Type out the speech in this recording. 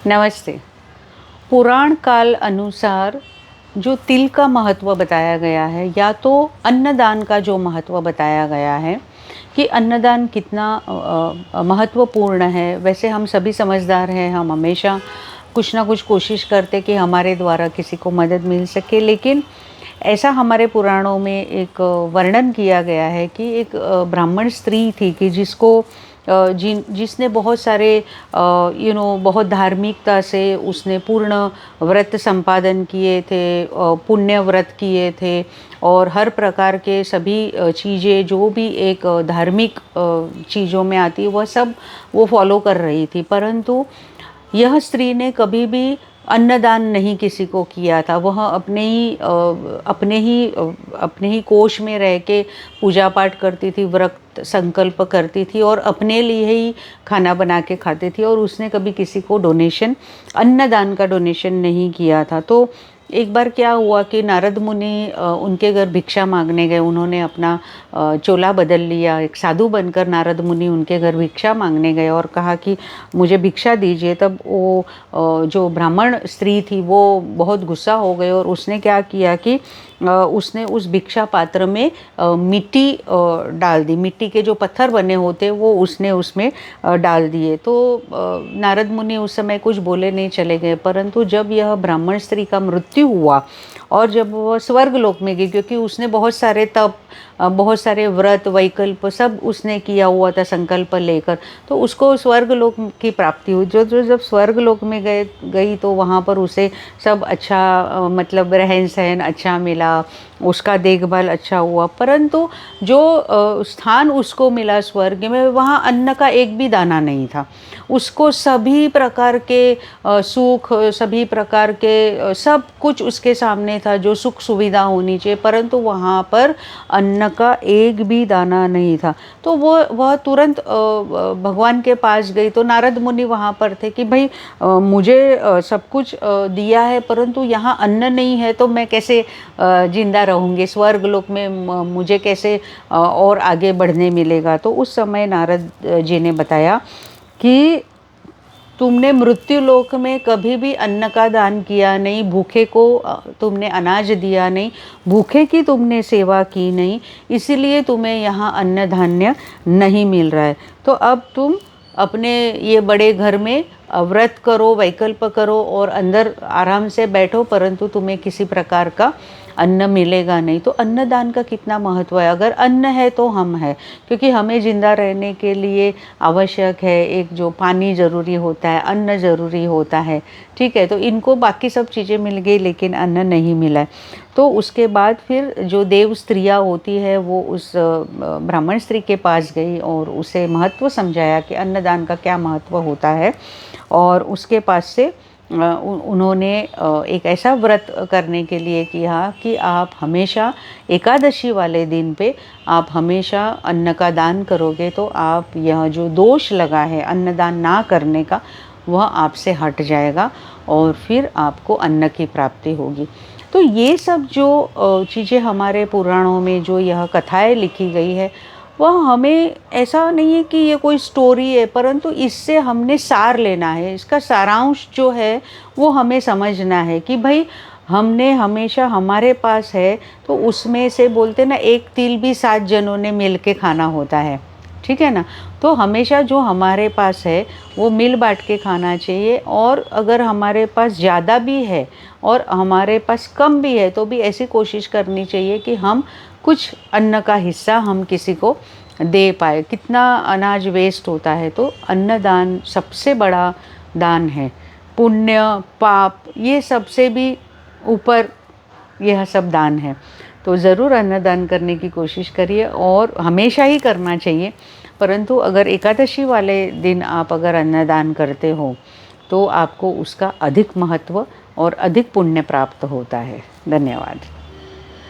नमस्ते। पुराण काल अनुसार जो तिल का महत्व बताया गया है या तो अन्नदान का जो महत्व बताया गया है कि अन्नदान कितना महत्वपूर्ण है। वैसे हम सभी समझदार हैं, हम हमेशा कुछ ना कुछ कोशिश करते कि हमारे द्वारा किसी को मदद मिल सके, लेकिन ऐसा हमारे पुराणों में एक वर्णन किया गया है कि एक ब्राह्मण स्त्री थी कि जिसने बहुत सारे बहुत धार्मिकता से उसने पूर्ण व्रत संपादन किए थे, पुण्य व्रत किए थे और हर प्रकार के सभी चीज़ें जो भी एक धार्मिक चीज़ों में आती है वह सब वो फॉलो कर रही थी। परंतु यह स्त्री ने कभी भी अन्नदान नहीं किसी को किया था। वह अपने ही कोष में रह के पूजा पाठ करती थी, व्रत संकल्प करती थी और अपने लिए ही खाना बना के खाती थी और उसने कभी किसी को अन्नदान का डोनेशन नहीं किया था। तो एक बार क्या हुआ कि नारद मुनि उनके घर भिक्षा मांगने गए। उन्होंने अपना चोला बदल लिया, एक साधु बनकर नारद मुनि उनके घर भिक्षा मांगने गए और कहा कि मुझे भिक्षा दीजिए। तब वो जो ब्राह्मण स्त्री थी वो बहुत गुस्सा हो गई और उसने क्या किया कि उसने उस भिक्षा पात्र में मिट्टी डाल दी। मिट्टी के जो पत्थर बने होते वो उसने उसमें डाल दिए। तो नारद मुनि उस समय कुछ बोले नहीं, चले गए। परंतु जब यह ब्राह्मण स्त्री का मृत्यु हुआ और जब वह स्वर्ग लोक में गई, क्योंकि उसने बहुत सारे तप, बहुत सारे व्रत वैकल्प सब उसने किया हुआ था संकल्प लेकर, तो उसको स्वर्ग लोक की प्राप्ति हुई। जो जब स्वर्ग लोक में गई तो वहाँ पर उसे सब अच्छा मतलब रहन सहन अच्छा मिला, उसका देखभाल अच्छा हुआ। परंतु जो स्थान उसको मिला स्वर्ग में, वहाँ अन्न का एक भी दाना नहीं था। उसको सभी प्रकार के सुख, सभी प्रकार के सब कुछ उसके सामने था जो सुख सुविधा होनी चाहिए, परंतु वहाँ पर अन्न का एक भी दाना नहीं था। तो वह तुरंत भगवान के पास गई। तो नारद मुनि वहाँ पर थे कि भाई मुझे सब कुछ दिया है परंतु यहाँ अन्न नहीं है, तो मैं कैसे जिंदा रहूँगी, स्वर्ग लोक में मुझे कैसे और आगे बढ़ने मिलेगा। तो उस समय नारद जी ने बताया कि तुमने मृत्यु लोक में कभी भी अन्न का दान किया नहीं, भूखे को तुमने अनाज दिया नहीं, भूखे की तुमने सेवा की नहीं, इसीलिए तुम्हें यहाँ अन्न धान्य नहीं मिल रहा है। तो अब तुम अपने ये बड़े घर में व्रत करो, वैकल्प करो और अंदर आराम से बैठो, परंतु तुम्हें किसी प्रकार का अन्न मिलेगा नहीं। तो अन्नदान का कितना महत्व है। अगर अन्न है तो हम हैं, क्योंकि हमें ज़िंदा रहने के लिए आवश्यक है, एक जो पानी ज़रूरी होता है, अन्न ज़रूरी होता है, ठीक है। तो इनको बाकी सब चीज़ें मिल गई लेकिन अन्न नहीं मिला है। तो उसके बाद फिर जो देव स्त्रियाँ होती है वो उस ब्राह्मण स्त्री के पास गई और उसे महत्व समझाया कि अन्नदान का क्या महत्व होता है। और उसके पास से उन्होंने एक ऐसा व्रत करने के लिए किया कि आप हमेशा एकादशी वाले दिन पे आप हमेशा अन्न का दान करोगे तो आप यह जो दोष लगा है अन्नदान ना करने का वह आपसे हट जाएगा और फिर आपको अन्न की प्राप्ति होगी। तो ये सब जो चीज़ें हमारे पुराणों में जो यह कथाएं लिखी गई है वह हमें ऐसा नहीं है कि ये कोई स्टोरी है, परंतु इससे हमने सार लेना है। इसका सारांश जो है वो हमें समझना है कि भाई हमने हमेशा हमारे पास है तो उसमें से बोलते ना, एक तिल भी 7 जनों ने मिल के खाना होता है, ठीक है ना। तो हमेशा जो हमारे पास है वो मिल बांट के खाना चाहिए। और अगर हमारे पास ज़्यादा भी है और हमारे पास कम भी है तो भी ऐसी कोशिश करनी चाहिए कि हम कुछ अन्न का हिस्सा हम किसी को दे पाए। कितना अनाज वेस्ट होता है। तो अन्नदान सबसे बड़ा दान है। पुण्य पाप ये सबसे भी ऊपर यह सब दान है। तो ज़रूर अन्नदान करने की कोशिश करिए और हमेशा ही करना चाहिए। परंतु अगर एकादशी वाले दिन आप अगर अन्नदान करते हो तो आपको उसका अधिक महत्व और अधिक पुण्य प्राप्त होता है। धन्यवाद।